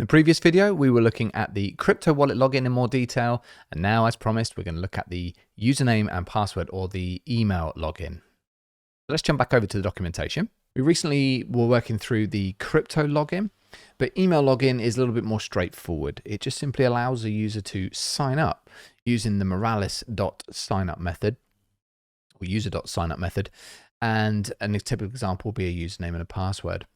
In the previous video, we were looking at the crypto wallet login in more detail. And now, as promised, we're going to look at the username and password, or the email login. Let's jump back over to the documentation. We recently were working through the crypto login, but email login is a little bit more straightforward. It just simply allows a user to sign up using the Moralis.signup method, or user.signup method. And a typical example will be a username and a password.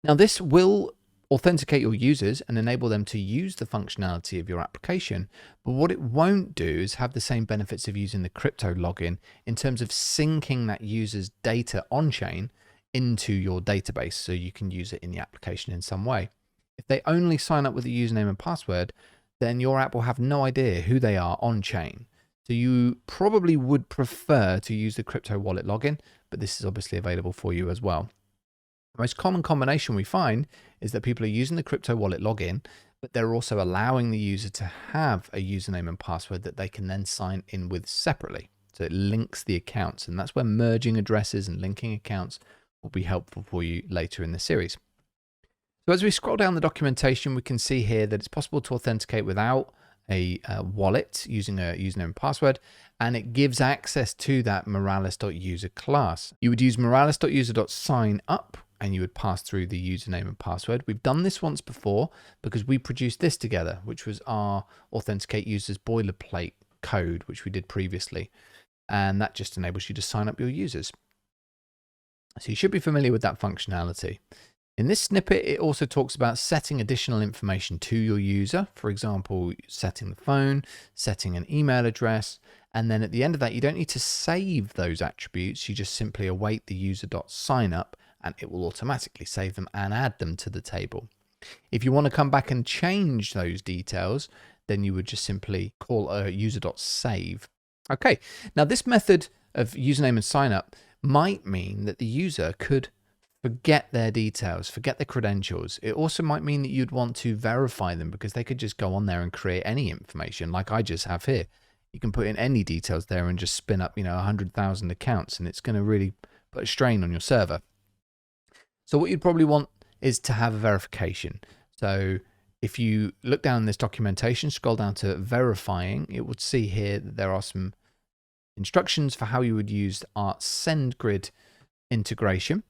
Now, this will authenticate your users and enable them to use the functionality of your application. But what it won't do is have the same benefits of using the crypto login in terms of syncing that user's data on-chain into your database so you can use it in the application in some way. If they only sign up with a username and password, then your app will have no idea who they are on-chain. So you probably would prefer to use the crypto wallet login, but this is obviously available for you as well. The most common combination we find is that people are using the crypto wallet login, but they're also allowing the user to have a username and password that they can then sign in with separately. So it links the accounts, and that's where merging addresses and linking accounts will be helpful for you later in the series. So as we scroll down the documentation, we can see here that it's possible to authenticate without a wallet using a username and password, and it gives access to that Moralis.user class. You would use Moralis.user.signup, and you would pass through the username and password. We've done this once before because we produced this together, which was our authenticate users boilerplate code, which we did previously. And that just enables you to sign up your users. So you should be familiar with that functionality. In this snippet, it also talks about setting additional information to your user. For example, setting the phone, setting an email address. And then at the end of that, you don't need to save those attributes. You just simply await the user.signup, and it will automatically save them and add them to the table. If you want to come back and change those details, then you would just simply call a user.save. Okay, now this method of username and signup might mean that the user could forget their details, forget their credentials. It also might mean that you'd want to verify them because they could just go on there and create any information like I just have here. You can put in any details there and just spin up, 100,000 accounts, and it's going to really put a strain on your server. So what you'd probably want is to have a verification. So if you look down in this documentation, scroll down to verifying, it would see here that there are some instructions for how you would use our SendGrid integration.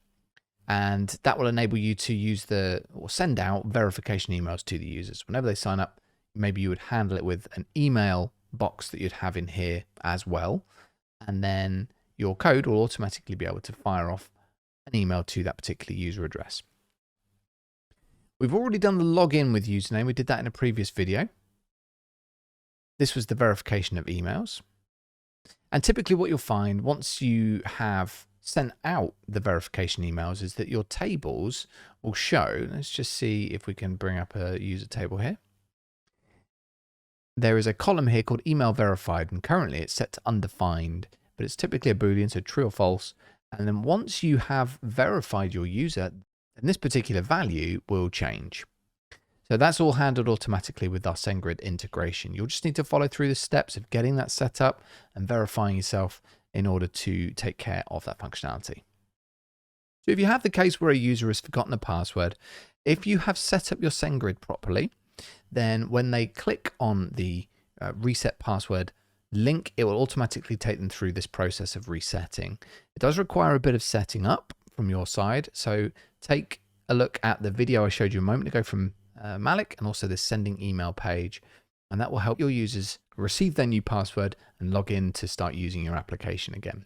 And that will enable you to use or send out verification emails to the users. Whenever they sign up, maybe you would handle it with an email box that you'd have in here as well. And then your code will automatically be able to fire off an email to that particular user address. We've already done the login with username. We did that in a previous video. This was the verification of emails. And typically what you'll find once you have sent out the verification emails is that your tables will show. Let's just see if we can bring up a user table here. There is a column here called email verified, and currently it's set to undefined, but it's typically a Boolean, so true or false. And then once you have verified your user, then this particular value will change. So that's all handled automatically with our SendGrid integration. You'll just need to follow through the steps of getting that set up and verifying yourself in order to take care of that functionality. So if you have the case where a user has forgotten a password, if you have set up your SendGrid properly, then when they click on the reset password link, it will automatically take them through this process of resetting. It does require a bit of setting up from your side. So take a look at the video I showed you a moment ago from Malik, and also this sending email page. And that will help your users receive their new password and log in to start using your application again.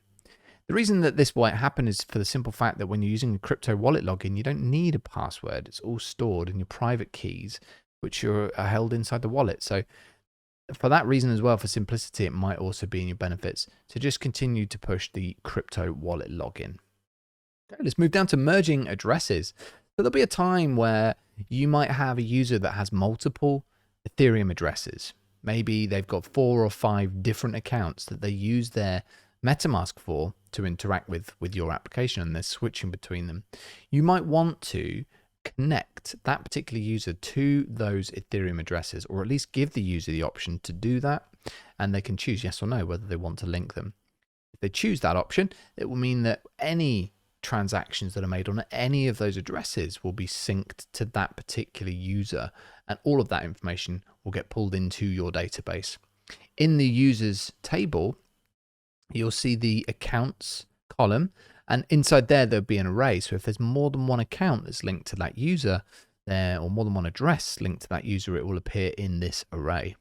The reason that this might happen is for the simple fact that when you're using a crypto wallet login, you don't need a password. It's all stored in your private keys, which are held inside the wallet. So for that reason as well, for simplicity, it might also be in your benefits to just continue to push the crypto wallet login. Okay, let's move down to merging addresses. So there'll be a time where you might have a user that has multiple Ethereum addresses. Maybe they've got 4 or 5 different accounts that they use their MetaMask for to interact with your application, and they're switching between them. You might want to connect that particular user to those Ethereum addresses, or at least give the user the option to do that, and they can choose yes or no whether they want to link them. If they choose that option, it will mean that any transactions that are made on any of those addresses will be synced to that particular user, and all of that information will get pulled into your database. In the users table, you'll see the accounts column, and inside there, there'll be an array. So if there's more than one account that's linked to that user there, or more than one address linked to that user, it will appear in this array.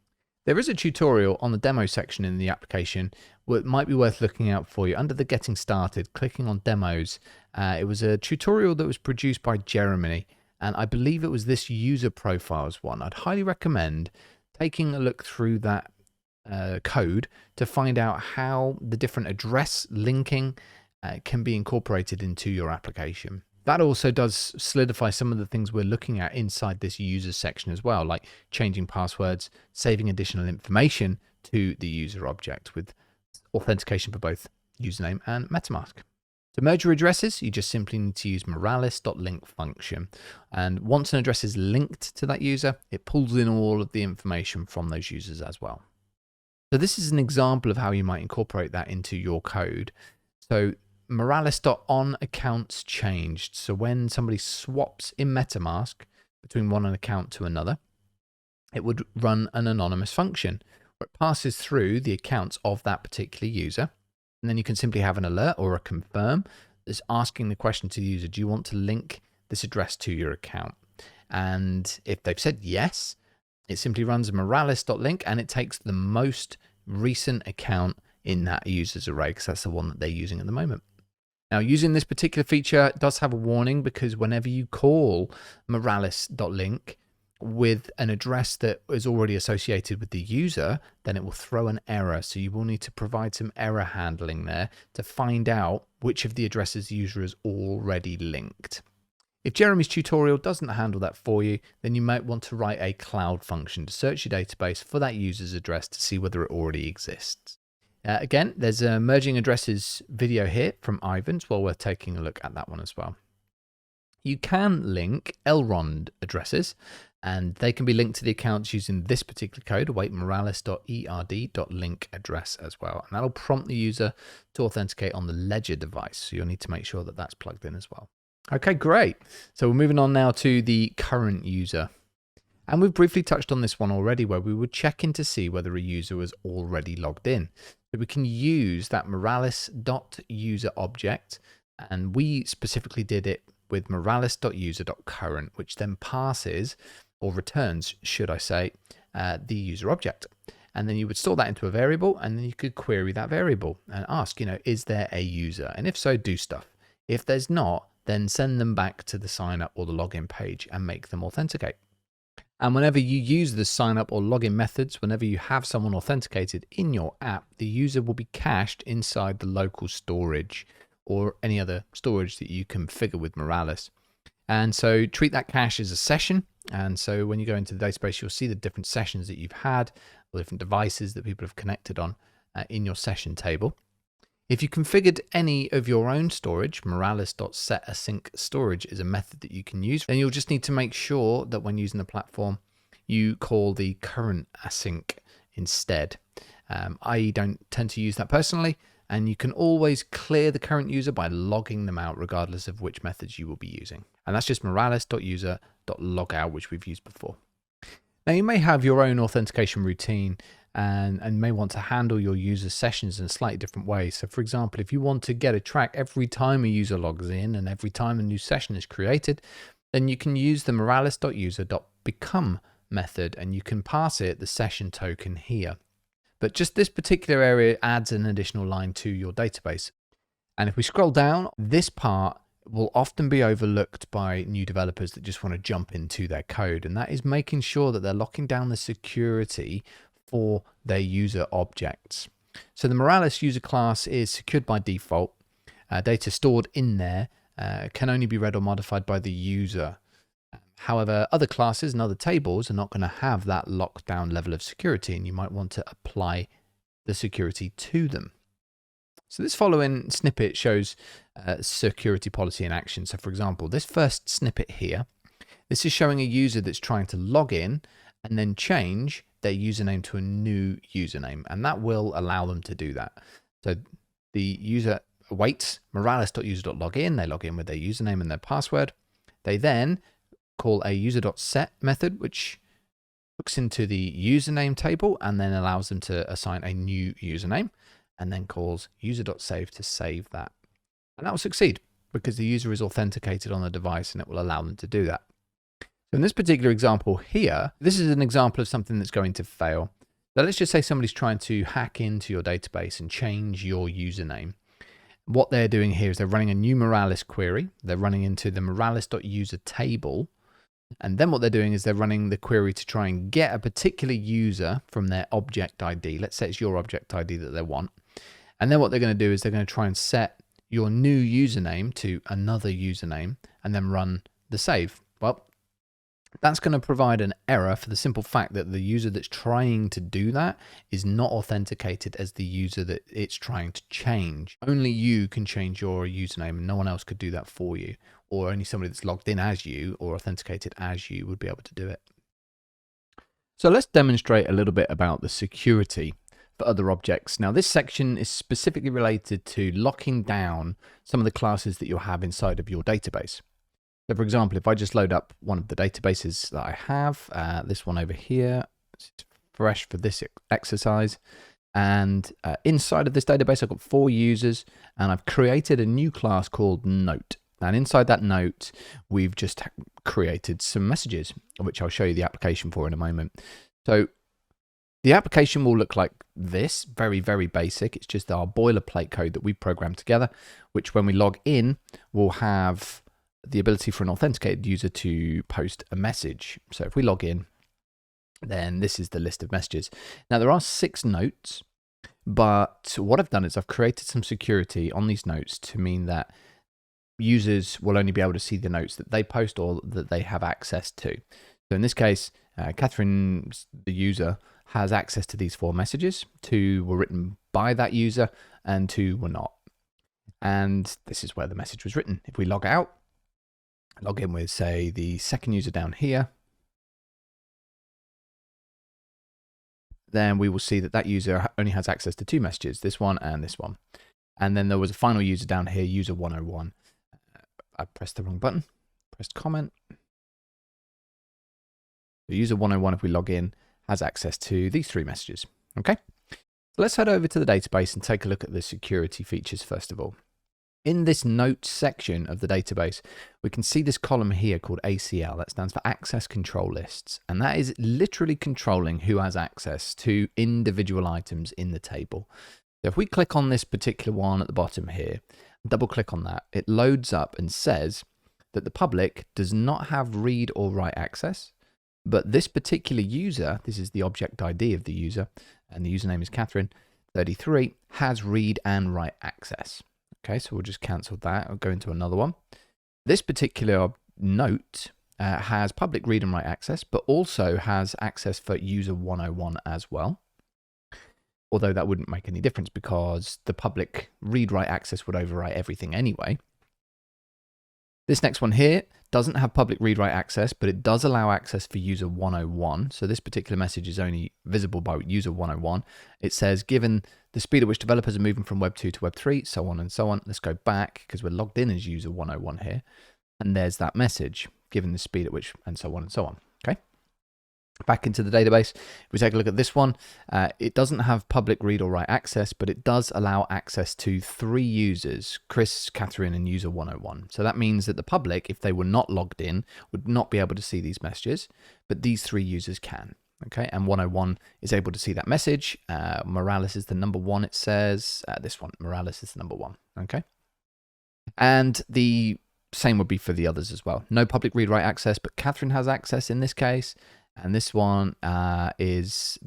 There is a tutorial on the demo section in the application where it might be worth looking out for you. Under the Getting Started, clicking on Demos, it was a tutorial that was produced by Jeremy, and I believe it was this user profiles one. I'd highly recommend taking a look through that code to find out how the different address linking can be incorporated into your application. That also does solidify some of the things we're looking at inside this user section as well, like changing passwords, saving additional information to the user object with authentication for both username and MetaMask. To merge your addresses, you just simply need to use Moralis.link function. And once an address is linked to that user, it pulls in all of the information from those users as well. So this is an example of how you might incorporate that into your code. So Moralis.onAccounts changed. So when somebody swaps in MetaMask between one account to another, it would run an anonymous function where it passes through the accounts of that particular user. And then you can simply have an alert or a confirm that's asking the question to the user, do you want to link this address to your account? And if they've said yes, it simply runs Moralis.link and it takes the most recent account in that user's array because that's the one that they're using at the moment. Now, using this particular feature does have a warning because whenever you call Moralis.link with an address that is already associated with the user, then it will throw an error. So you will need to provide some error handling there to find out which of the addresses the user has already linked. If Jeremy's tutorial doesn't handle that for you, then you might want to write a cloud function to search your database for that user's address to see whether it already exists. Again, there's a merging addresses video here from Ivan. It's well worth taking a look at that one as well. You can link LROND addresses, and they can be linked to the accounts using this particular code, await moralis.erd.link address as well. And that'll prompt the user to authenticate on the ledger device. So you'll need to make sure that that's plugged in as well. Okay, great. So we're moving on now to the current user. And we've briefly touched on this one already where we would check in to see whether a user was already logged in. So we can use that Moralis.user object, and we specifically did it with Moralis.user.current, which then passes or returns, should I say, the user object. And then you would store that into a variable, and then you could query that variable and ask, is there a user? And if so, do stuff. If there's not, then send them back to the sign up or the login page and make them authenticate. And whenever you use the sign up or login methods, whenever you have someone authenticated in your app, the user will be cached inside the local storage or any other storage that you configure with Moralis. And so treat that cache as a session. And so when you go into the database, you'll see the different sessions that you've had, or different devices that people have connected on in your session table. If you configured any of your own storage, Moralis.setAsync storage is a method that you can use. Then you'll just need to make sure that when using the platform, you call the current async instead. I don't tend to use that personally, and you can always clear the current user by logging them out regardless of which methods you will be using. And that's just Moralis.user.logout, which we've used before. Now you may have your own authentication routine and may want to handle your user sessions in a slightly different way. So for example, if you want to get a track every time a user logs in and every time a new session is created, then you can use the Moralis.user.become method and you can pass it the session token here. But just this particular area adds an additional line to your database. And if we scroll down, this part will often be overlooked by new developers that just want to jump into their code. And that is making sure that they're locking down the security for their user objects. So the Moralis user class is secured by default. Data stored in there can only be read or modified by the user. However, other classes and other tables are not going to have that lockdown level of security, and you might want to apply the security to them. So this following snippet shows security policy in action. So for example, this first snippet here, this is showing a user that's trying to log in and then change their username to a new username, and that will allow them to do that. So the user awaits moralis.user.login. They log in with their username and their password. They then call a user.set method, which hooks into the username table and then allows them to assign a new username, and then calls user.save to save that. And that will succeed because the user is authenticated on the device and it will allow them to do that. So in this particular example here, this is an example of something that's going to fail. So let's just say somebody's trying to hack into your database and change your username. What they're doing here is they're running a new Moralis query. They're running into the moralis.user table. And then what they're doing is they're running the query to try and get a particular user from their object ID. Let's say it's your object ID that they want. And then what they're going to do is they're going to try and set your new username to another username and then run the save. Well, that's going to provide an error for the simple fact that the user that's trying to do that is not authenticated as the user that it's trying to change. Only you can change your username and no one else could do that for you, or only somebody that's logged in as you or authenticated as you would be able to do it. So let's demonstrate a little bit about the security for other objects. Now this section is specifically related to locking down some of the classes that you'll have inside of your database. So for example, if I just load up one of the databases that I have, this one over here, it's fresh for this exercise. And inside of this database, I've got 4 users and I've created a new class called Note. And inside that Note, we've just created some messages, which I'll show you the application for in a moment. So the application will look like this, very, very basic. It's just our boilerplate code that we programmed together, which when we log in, will have the ability for an authenticated user to post a message. So if we log in, then this is the list of messages. Now there are 6 notes, but what I've done is I've created some security on these notes to mean that users will only be able to see the notes that they post or that they have access to. So in this case, Catherine, the user, has access to these 4 messages. 2 were written by that user and 2 were not. And this is where the message was written. If we log out, log in with, say, the second user down here, then we will see that that user only has access to 2 messages, this one and this one. And then there was a final user down here, user 101. I pressed the wrong button, pressed comment. The user 101, if we log in, has access to these 3 messages. Okay, so let's head over to the database and take a look at the security features first of all. In this notes section of the database, we can see this column here called ACL. That stands for Access Control Lists. And that is literally controlling who has access to individual items in the table. So if we click on this particular one at the bottom here, double click on that, it loads up and says that the public does not have read or write access, but this particular user, this is the object ID of the user, and the username is Catherine33, has read and write access. Okay, so we'll just cancel that. I'll go into another one. This particular note has public read and write access, but also has access for user 101 as well. Although that wouldn't make any difference because the public read-write access would overwrite everything anyway. This next one here doesn't have public read-write access, but it does allow access for user 101. So this particular message is only visible by user 101. It says, given the speed at which developers are moving from Web2 to Web3, so on and so on. Let's go back because we're logged in as user 101 here. And there's that message, given the speed at which, and so on and so on. Okay. Back into the database, if we take a look at this one, it doesn't have public read or write access, but it does allow access to 3 users, Chris, Catherine, and user 101. So that means that the public, if they were not logged in, would not be able to see these messages, but these 3 users can. Okay, and 101 is able to see that message. Moralis is the number 1, it says. This one, Moralis is the number 1. Okay, and the same would be for the others as well. No public read-write access, but Catherine has access in this case. And this one is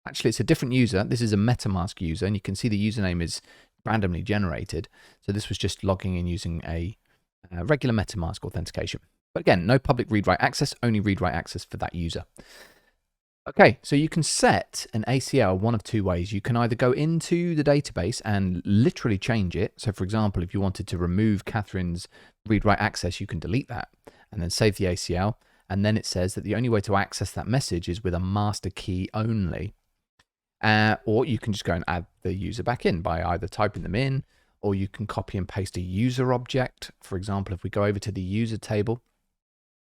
actually it's a different user. This is a MetaMask user, and you can see the username is randomly generated. So this was just logging in using a regular MetaMask authentication. But again, no public read-write access, only read-write access for that user. Okay, so you can set an ACL one of 2 ways. You can either go into the database and literally change it. So for example, if you wanted to remove Catherine's read-write access, you can delete that and then save the ACL. And then it says that the only way to access that message is with a master key only. Or you can just go and add the user back in by either typing them in, or you can copy and paste a user object. For example, if we go over to the user table,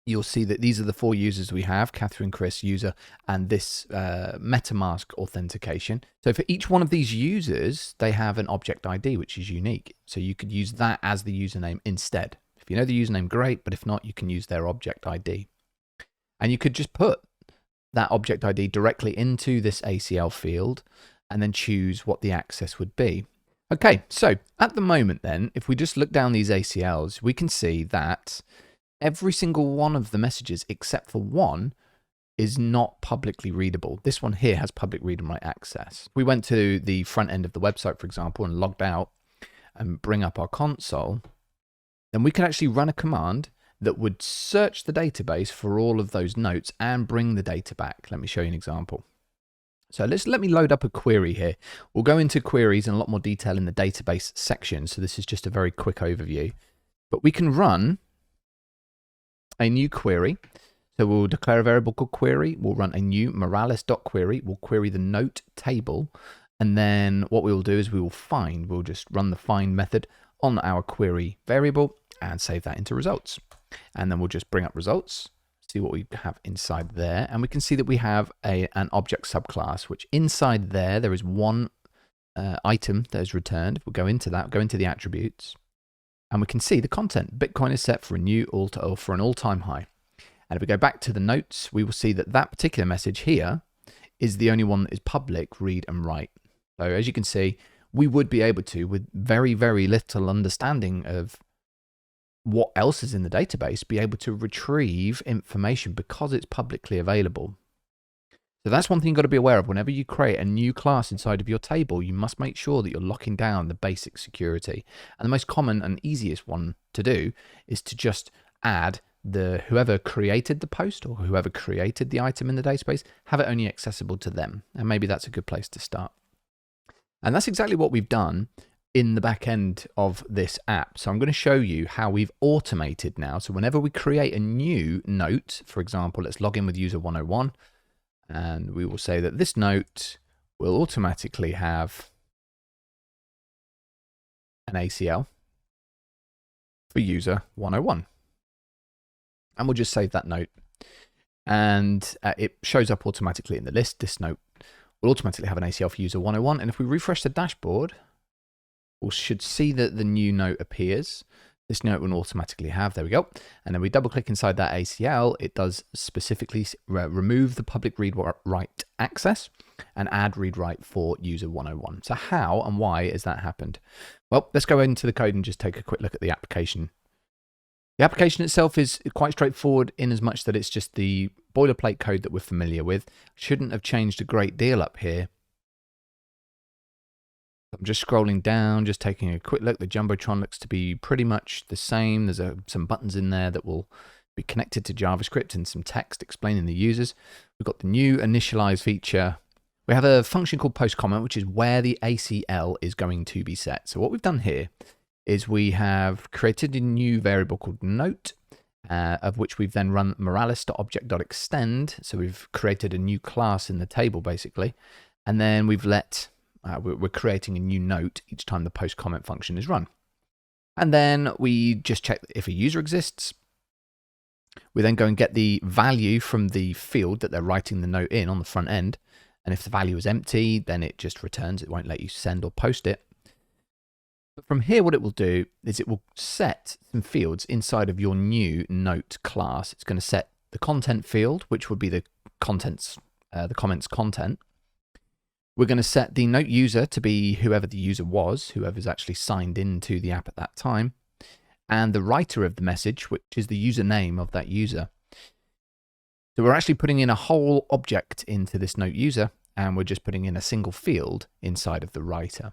you'll see that these are the 4 users we have: Catherine, Chris, user, and this MetaMask authentication. So for each one of these users, they have an object ID, which is unique. So you could use that as the username instead. If you know the username, great, but if not, you can use their object ID. And you could just put that object ID directly into this ACL field and then choose what the access would be. Okay, so at the moment then, if we just look down these ACLs, we can see that every single one of the messages except for one is not publicly readable. This one here has public read and write access. We went to the front end of the website, for example, and logged out and bring up our console, then we can actually run a command that would search the database for all of those notes and bring the data back. Let me show you an example. So let me load up a query here. We'll go into queries in a lot more detail in the database section. So this is just a very quick overview, but we can run a new query. So we'll declare a variable called query. We'll run a new Moralis.query. We'll query the note table. And then what we will do is we'll just run the find method on our query variable and save that into results. And then we'll just bring up results, see what we have inside there. And we can see that we have an object subclass, which inside there is one item that is returned. We'll go into that, go into the attributes, and we can see the content. Bitcoin is set for a new or for an all-time high. And if we go back to the notes, we will see that that particular message here is the only one that is public read and write. So as you can see, we would be able to, with very, very little understanding of what else is in the database, be able to retrieve information because it's publicly available. So that's one thing you've got to be aware of. Whenever you create a new class inside of your table, you must make sure that you're locking down the basic security. And the most common and easiest one to do is to just add whoever created the post or whoever created the item in the database, have it only accessible to them. And maybe that's a good place to start. And that's exactly what we've done in the back end of this app. So I'm going to show you how we've automated now. So whenever we create a new note, for example, let's log in with user 101, and we will say that this note will automatically have an ACL for user 101. And we'll just save that note. And it shows up automatically in the list. This note will automatically have an ACL for user 101. And if we refresh the dashboard, we should see that the new note appears. This note will automatically have, there we go. And then we double click inside that ACL. It does specifically remove the public read-write access and add read-write for user 101. So how and why has that happened? Well, let's go into the code and just take a quick look at the application. The application itself is quite straightforward in as much that it's just the boilerplate code that we're familiar with. Shouldn't have changed a great deal up here. I'm just scrolling down, just taking a quick look. The Jumbotron looks to be pretty much the same. There's some buttons in there that will be connected to JavaScript and some text explaining the users. We've got the new initialize feature. We have a function called post comment, which is where the ACL is going to be set. So what we've done here is we have created a new variable called note, of which we've then run moralis.object.extend. So we've created a new class in the table, basically. And then we've we're creating a new note each time the post comment function is run. And then we just check if a user exists. We then go and get the value from the field that they're writing the note in on the front end. And if the value is empty, then it just returns. It won't let you send or post it. But from here, what it will do is it will set some fields inside of your new note class. It's going to set the content field, which would be the comments content. We're going to set the note user to be whoever the user was, whoever's actually signed into the app at that time, and the writer of the message, which is the username of that user. So we're actually putting in a whole object into this note user, and we're just putting in a single field inside of the writer.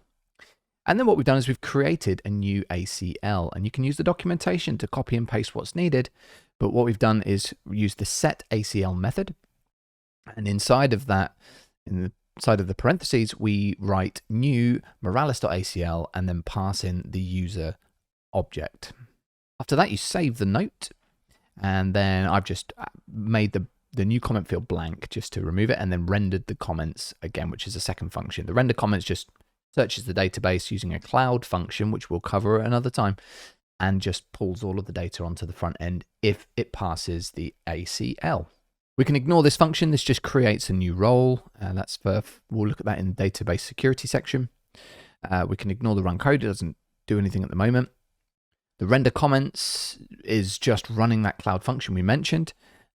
And then what we've done is we've created a new ACL, and you can use the documentation to copy and paste what's needed. But what we've done is use the set ACL method, and inside of that, in the side of the parentheses, we write new moralis.acl and then pass in the user object. After that, you save the note, and then I've just made the the new comment field blank just to remove it, and then rendered the comments again, which is a second function. The render comments just searches the database using a cloud function, which we'll cover another time, and just pulls all of the data onto the front end if it passes the ACL. We can ignore this function. This just creates a new role, and we'll look at that in the database security section. We can ignore the run code. It doesn't do anything at the moment. The render comments is just running that cloud function we mentioned.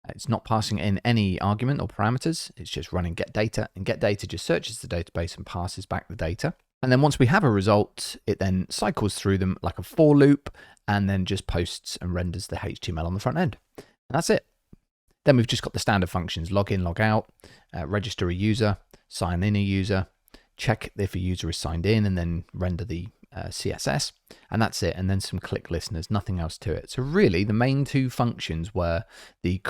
It's not passing in any argument or parameters. It's just running get data, and get data just searches the database and passes back the data. And then once we have a result, it then cycles through them like a for loop, and then just posts and renders the HTML on the front end. And that's it. Then we've just got the standard functions: log in, log out, register a user, sign in a user, check if a user is signed in, and then render the CSS. And that's it. And then some click listeners, nothing else to it. So really the main two functions were the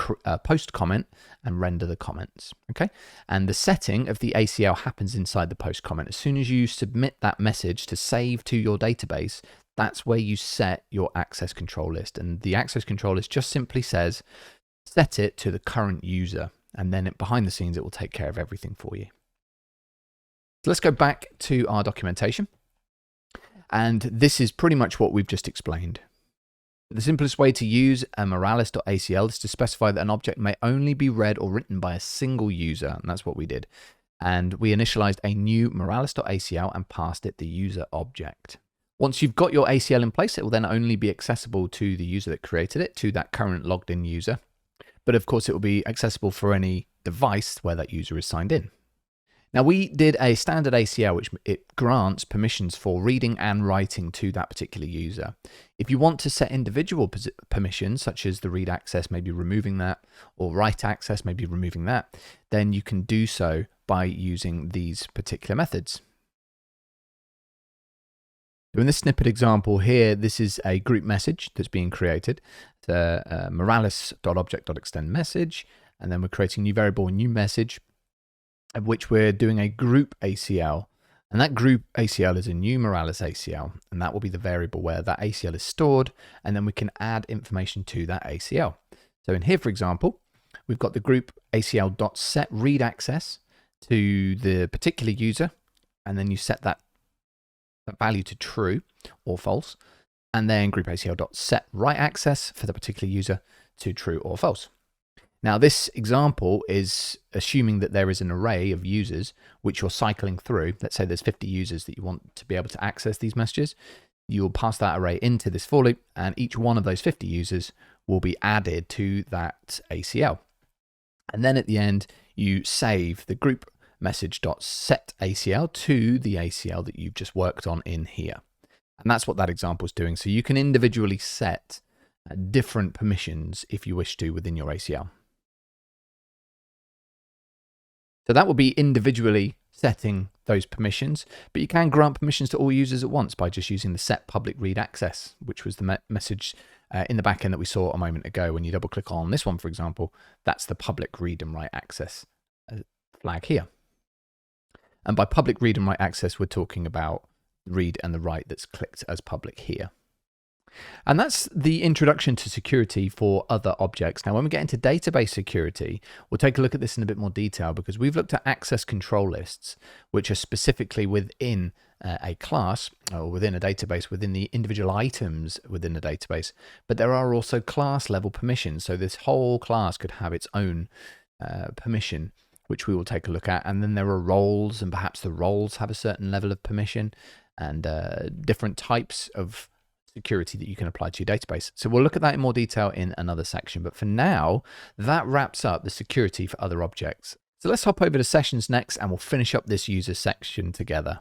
post comment and render the comments. Okay. And the setting of the ACL happens inside the post comment. As soon as you submit that message to save to your database, that's where you set your access control list. And the access control list just simply says, set it to the current user. And then behind the scenes, it will take care of everything for you. So let's go back to our documentation. And this is pretty much what we've just explained. The simplest way to use a Moralis.acl is to specify that an object may only be read or written by a single user, and that's what we did. And we initialized a new Moralis.acl and passed it the user object. Once you've got your ACL in place, it will then only be accessible to the user that created it, to that current logged in user. But of course, it will be accessible for any device where that user is signed in. Now, we did a standard ACL, which it grants permissions for reading and writing to that particular user. If you want to set individual permissions, such as the read access, maybe removing that, or write access, maybe removing that, then you can do so by using these particular methods. So in this snippet example here, this is a group message that's being created. It's a moralis.object.extend message, and then we're creating a new variable, new message, of which we're doing a group ACL, and that group ACL is a new Moralis ACL, and that will be the variable where that ACL is stored, and then we can add information to that ACL. So in here, for example, we've got the group ACL.set read access to the particular user, and then you set that value to true or false, and then group ACL.set write access for the particular user to true or false. Now, this example is assuming that there is an array of users which you're cycling through. Let's say there's 50 users that you want to be able to access these messages. You'll pass that array into this for loop, and each one of those 50 users will be added to that ACL. And then at the end, you save the group message.set ACL to the ACL that you've just worked on in here. And that's what that example is doing. So you can individually set different permissions if you wish to within your ACL. So that will be individually setting those permissions, but you can grant permissions to all users at once by just using the set public read access, which was the message in the backend that we saw a moment ago. When you double click on this one, for example, that's the public read and write access flag here. And by public read and write access, we're talking about read and the write that's clicked as public here. And that's the introduction to security for other objects. Now, when we get into database security, we'll take a look at this in a bit more detail, because we've looked at access control lists, which are specifically within a class or within a database, within the individual items within a database. But there are also class level permissions. So this whole class could have its own permission, which we will take a look at. And then there are roles, and perhaps the roles have a certain level of permission, and different types of security that you can apply to your database. So we'll look at that in more detail in another section. But for now, that wraps up the security for other objects. So let's hop over to sessions next, and we'll finish up this user section together.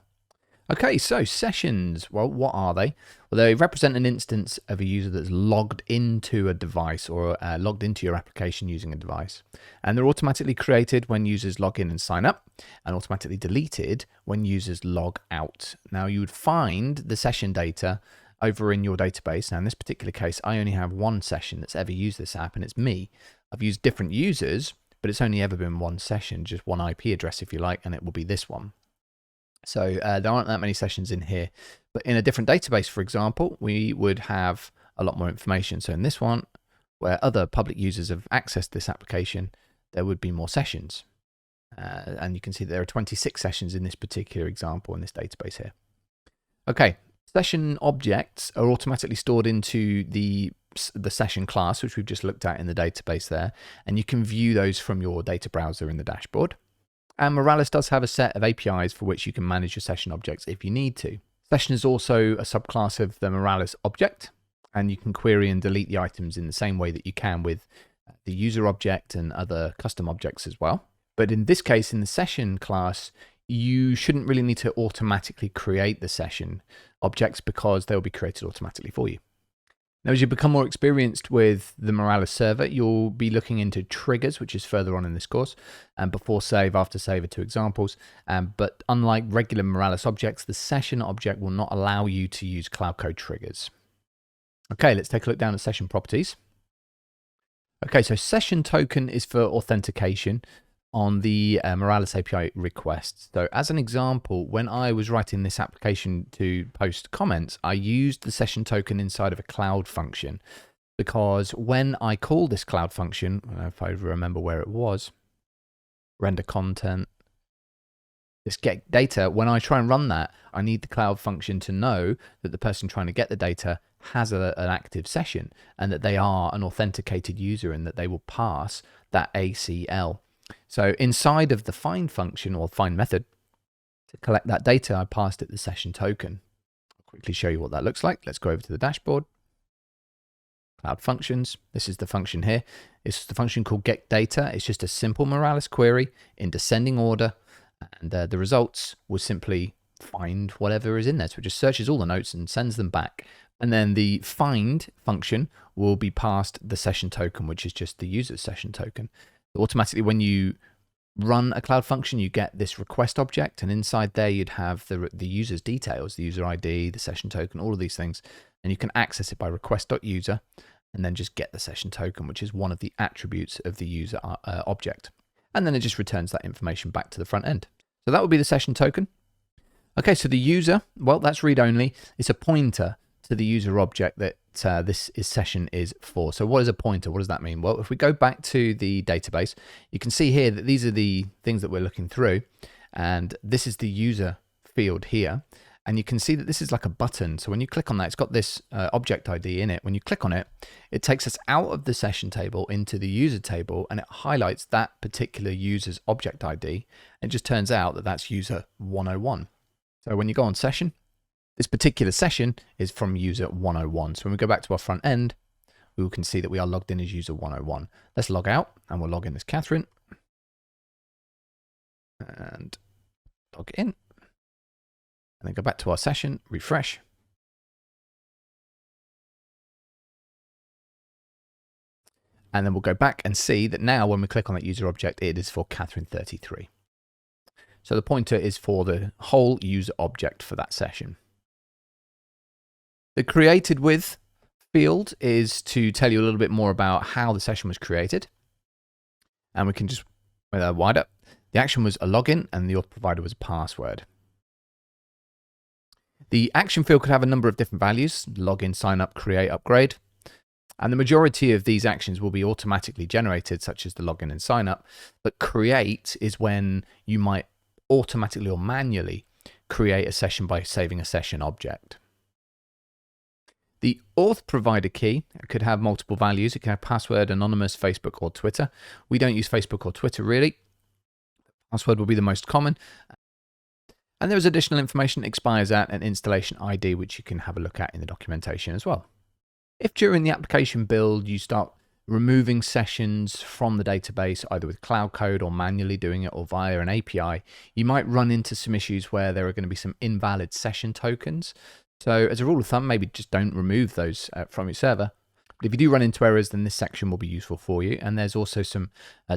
Okay, so sessions, well, what are they? Well, they represent an instance of a user that's logged into a device, or logged into your application using a device. And they're automatically created when users log in and sign up, and automatically deleted when users log out. Now, you would find the session data over in your database. Now, in this particular case, I only have one session that's ever used this app, and it's me. I've used different users, but it's only ever been one session, just one IP address, if you like, and it will be this one. So there aren't that many sessions in here. But in a different database, for example, we would have a lot more information. So in this one, where other public users have accessed this application, there would be more sessions. And you can see there are 26 sessions in this particular example in this database here. Okay, session objects are automatically stored into the session class, which we've just looked at in the database there, and you can view those from your data browser in the dashboard. And Moralis does have a set of APIs for which you can manage your session objects if you need to. Session is also a subclass of the Moralis object, and you can query and delete the items in the same way that you can with the user object and other custom objects as well. But in this case, in the session class, you shouldn't really need to automatically create the session objects because they'll be created automatically for you. Now, as you become more experienced with the Moralis server, you'll be looking into triggers, which is further on in this course, and before save, after save are two examples. But unlike regular Moralis objects, the session object will not allow you to use Cloud Code triggers. Okay, let's take a look down at session properties. Okay, so session token is for authentication on the Moralis API requests. So as an example, when I was writing this application to post comments, I used the session token inside of a cloud function, because when I call this cloud function, if I remember where it was, render content, this get data, when I try and run that, I need the cloud function to know that the person trying to get the data has an active session and that they are an authenticated user and that they will pass that ACL. So inside of the find function or find method, to collect that data, I passed it the session token. I'll quickly show you what that looks like. Let's go over to the dashboard. Cloud functions. This is the function here. It's the function called get data. It's just a simple Moralis query in descending order. And the results will simply find whatever is in there. So it just searches all the notes and sends them back. And then the find function will be passed the session token, which is just the user's session token. Automatically, when you run a cloud function, you get this request object, and inside there you'd have the user's details, the user ID, the session token, all of these things, and you can access it by request.user and then just get the session token, which is one of the attributes of the user object. And then it just returns that information back to the front end. So that would be the session token. Okay, so the user, well, that's read-only. It's a pointer to the user object that this session is for. So what is a pointer? What does that mean? Well, if we go back to the database, you can see here that these are the things that we're looking through, and this is the user field here. And you can see that this is like a button. So when you click on that, it's got this object ID in it. When you click on it, it takes us out of the session table into the user table, and it highlights that particular user's object ID. It just turns out that that's user 101. So when you go on session, this particular session is from user 101. So when we go back to our front end, we can see that we are logged in as user 101. Let's log out, and we'll log in as Catherine. And log in. And then go back to our session, refresh. And then we'll go back and see that now when we click on that user object, it is for Catherine33. So the pointer is for the whole user object for that session. The created with field is to tell you a little bit more about how the session was created. And we can just wind up. The action was a login and the auth provider was a password. The action field could have a number of different values: login, sign up, create, upgrade. And the majority of these actions will be automatically generated, such as the login and sign up. But create is when you might automatically or manually create a session by saving a session object. The auth provider key could have multiple values. It can have password, anonymous, Facebook, or Twitter. We don't use Facebook or Twitter really. Password will be the most common. And there is additional information that expires at an installation ID, which you can have a look at in the documentation as well. If during the application build you start removing sessions from the database, either with Cloud Code or manually doing it or via an API, you might run into some issues where there are going to be some invalid session tokens. So as a rule of thumb, maybe just don't remove those from your server. But if you do run into errors, then this section will be useful for you. And there's also some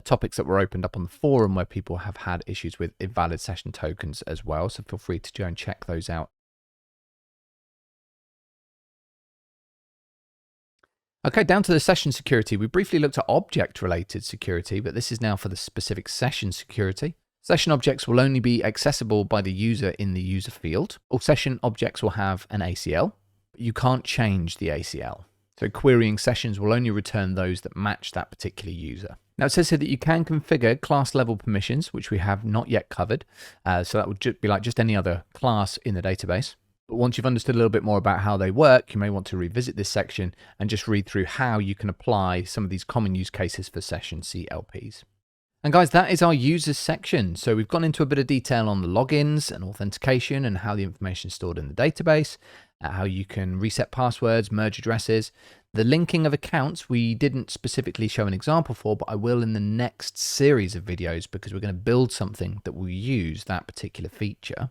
topics that were opened up on the forum where people have had issues with invalid session tokens as well. So feel free to go and check those out. Okay, down to the session security. We briefly looked at object-related security, but this is now for the specific session security. Session objects will only be accessible by the user in the user field. All session objects will have an ACL. You can't change the ACL. So querying sessions will only return those that match that particular user. Now it says here that you can configure class level permissions, which we have not yet covered. So that would be like just any other class in the database. But once you've understood a little bit more about how they work, you may want to revisit this section and just read through how you can apply some of these common use cases for session CLPs. And guys, that is our users section. So we've gone into a bit of detail on the logins and authentication and how the information is stored in the database, how you can reset passwords, merge addresses. The linking of accounts, we didn't specifically show an example for, but I will in the next series of videos because we're going to build something that will use that particular feature.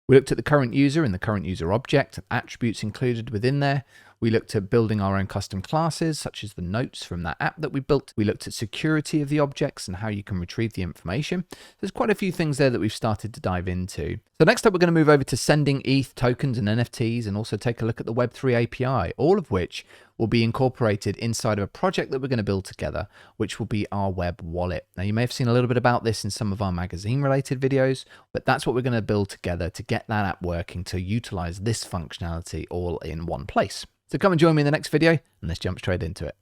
We looked at the current user and the current user object, attributes included within there. We looked at building our own custom classes, such as the notes from that app that we built. We looked at security of the objects and how you can retrieve the information. There's quite a few things there that we've started to dive into. So next up, we're going to move over to sending ETH tokens and NFTs and also take a look at the Web3 API, all of which will be incorporated inside of a project that we're going to build together, which will be our web wallet. Now, you may have seen a little bit about this in some of our magazine-related videos, but that's what we're going to build together to get that app working, to utilize this functionality all in one place. So come and join me in the next video, and let's jump straight into it.